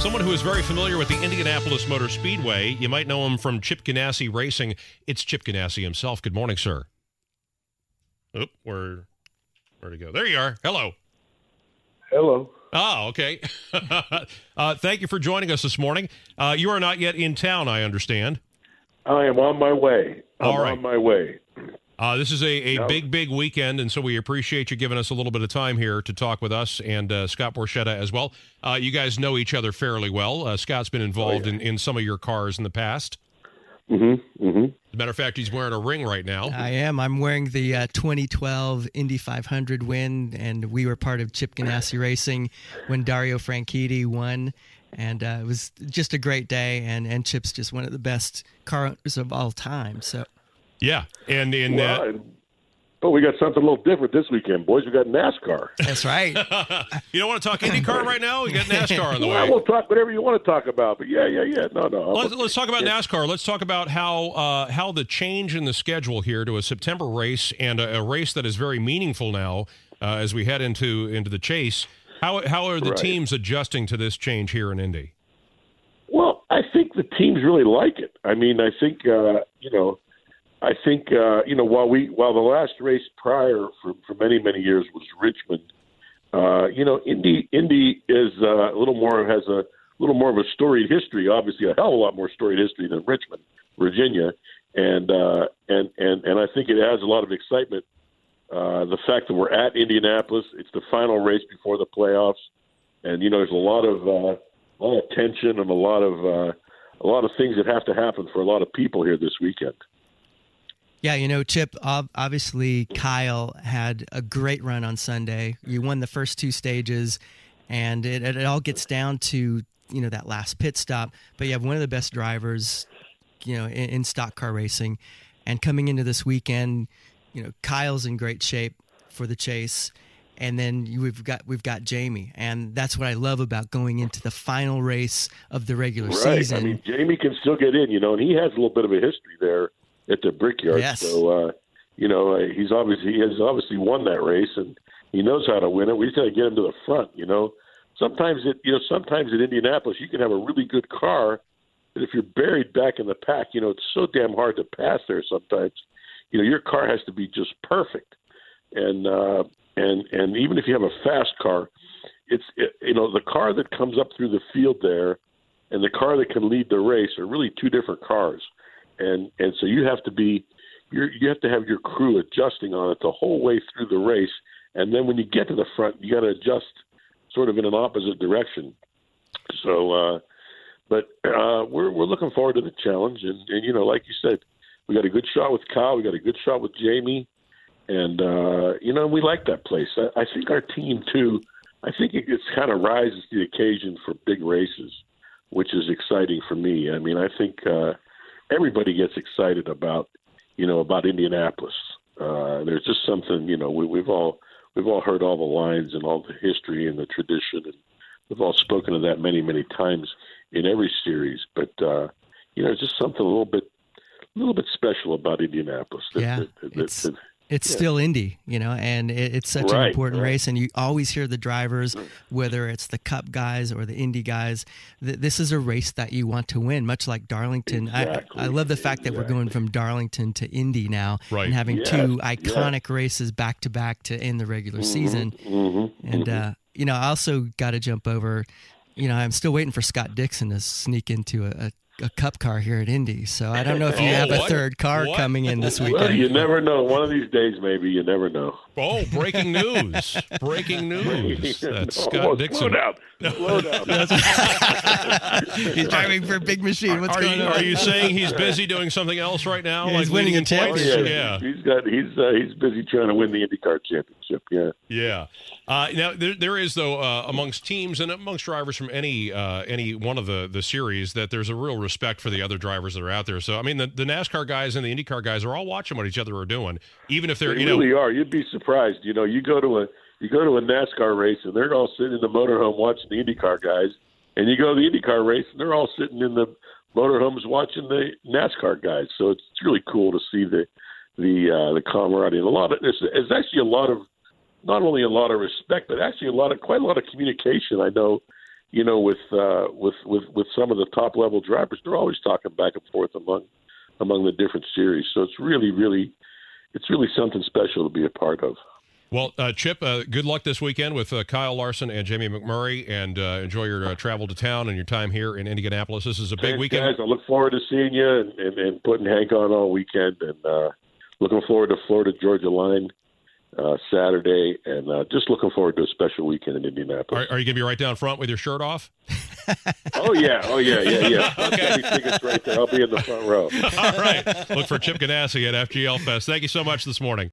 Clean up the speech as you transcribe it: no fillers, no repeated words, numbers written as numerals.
Someone who is very familiar with the Indianapolis Motor Speedway. You might know him from Chip Ganassi Racing. It's Chip Ganassi himself. Good morning, sir. Oh, where'd he go? There you are. Hello. Hello. Oh, okay. Thank you for joining us this morning. You are not yet in town, I understand. I am on my way. All right. On my way. This is a big weekend, and so we appreciate you giving us a little bit of time here to talk with us and Scott Borchetta as well. You guys know each other fairly well. Scott's been involved in some of your cars in the past. Mm-hmm. Mm-hmm. As a matter of fact, he's wearing a ring right now. I am. I'm wearing the 2012 Indy 500 win, and we were part of Chip Ganassi Racing when Dario Franchitti won. And it was just a great day, and Chip's just one of the best car owners of all time. So, yeah, and in that. But we got something a little different this weekend, boys. We got NASCAR. That's right. You don't want to talk IndyCar right now? We got NASCAR on the way. Well, we'll talk whatever you want to talk about. But yeah. No. Let's talk about NASCAR. Let's talk about how the change in the schedule here to a September race and a race that is very meaningful now as we head into the chase. How are the teams adjusting to this change here in Indy? Well, I think the teams really like it. I mean, I think while the last race prior for many years was Richmond, Indy is has a little more of a storied history. Obviously, a hell of a lot more storied history than Richmond, Virginia, and I think it adds a lot of excitement. The fact that we're at Indianapolis, it's the final race before the playoffs, and there's a lot of tension and a lot of things that have to happen for a lot of people here this weekend. Yeah, Chip, obviously Kyle had a great run on Sunday. You won the first two stages, and it all gets down to, that last pit stop. But you have one of the best drivers, in stock car racing. And coming into this weekend, Kyle's in great shape for the chase. And then we've got Jamie. And that's what I love about going into the final race of the regular season. I mean, Jamie can still get in, and he has a little bit of a history there at the Brickyark. Yes. So, he has obviously won that race, and he knows how to win it. We just got to get him to the front. Sometimes at Indianapolis you can have a really good car, but if you're buried back in the pack, it's so damn hard to pass there. Sometimes, your car has to be just perfect, and even if you have a fast car, the car that comes up through the field there, and the car that can lead the race are really two different cars. And so you have to have your crew adjusting on it the whole way through the race, and then when you get to the front, you got to adjust sort of in an opposite direction. So, but we're looking forward to the challenge, and like you said, we got a good shot with Kyle, we got a good shot with Jamie, and we like that place. I think our team too. I think it kind of rises to the occasion for big races, which is exciting for me. I mean, I think. Everybody gets excited about Indianapolis. There's just something, we've all heard all the lines and all the history and the tradition, and we've all spoken of that many times in every series. But it's just something a little bit special about Indianapolis. It's still Indy, and it's such an important race. And you always hear the drivers, whether it's the Cup guys or the Indy guys, this is a race that you want to win, much like Darlington. Exactly. I love the fact that we're going from Darlington to Indy now and having two iconic races back-to-back to end the regular season. And, I also got to jump over, I'm still waiting for Scott Dixon to sneak into a Cup car here at Indy, so I don't know if you have a third car coming in this weekend. Well, you never know. One of these days, maybe. You never know. Oh, breaking news. Breaking news. That's Scott Dixon. Slow down. He's driving for Big Machine. What's going on? Are you saying he's busy doing something else right now? Yeah, he's winning a championship. Yeah. He's busy trying to win the IndyCar championship. Yeah. Yeah. Now there is though amongst teams and amongst drivers from any one of the series that there's a real respect for the other drivers that are out there. So I mean the NASCAR guys and the IndyCar guys are all watching what each other are doing, even if they're they really are. You'd be surprised. You go to a NASCAR race and they're all sitting in the motorhome watching the IndyCar guys, and you go to the IndyCar race and they're all sitting in the motorhomes watching the NASCAR guys. So it's really cool to see the camaraderie. And there's actually not only a lot of respect, but actually quite a lot of communication. I know, with some of the top level drivers. They're always talking back and forth among the different series. So it's really something special to be a part of. Well, Chip, good luck this weekend with Kyle Larson and Jamie McMurray, and enjoy your travel to town and your time here in Indianapolis. This is a big weekend. Guys, I look forward to seeing you and putting Hank on all weekend, and looking forward to Florida-Georgia line Saturday, and just looking forward to a special weekend in Indianapolis. Are you going to be right down front with your shirt off? Oh, yeah. Okay. Tickets right there. I'll be in the front row. All right. Look for Chip Ganassi at FGL Fest. Thank you so much this morning.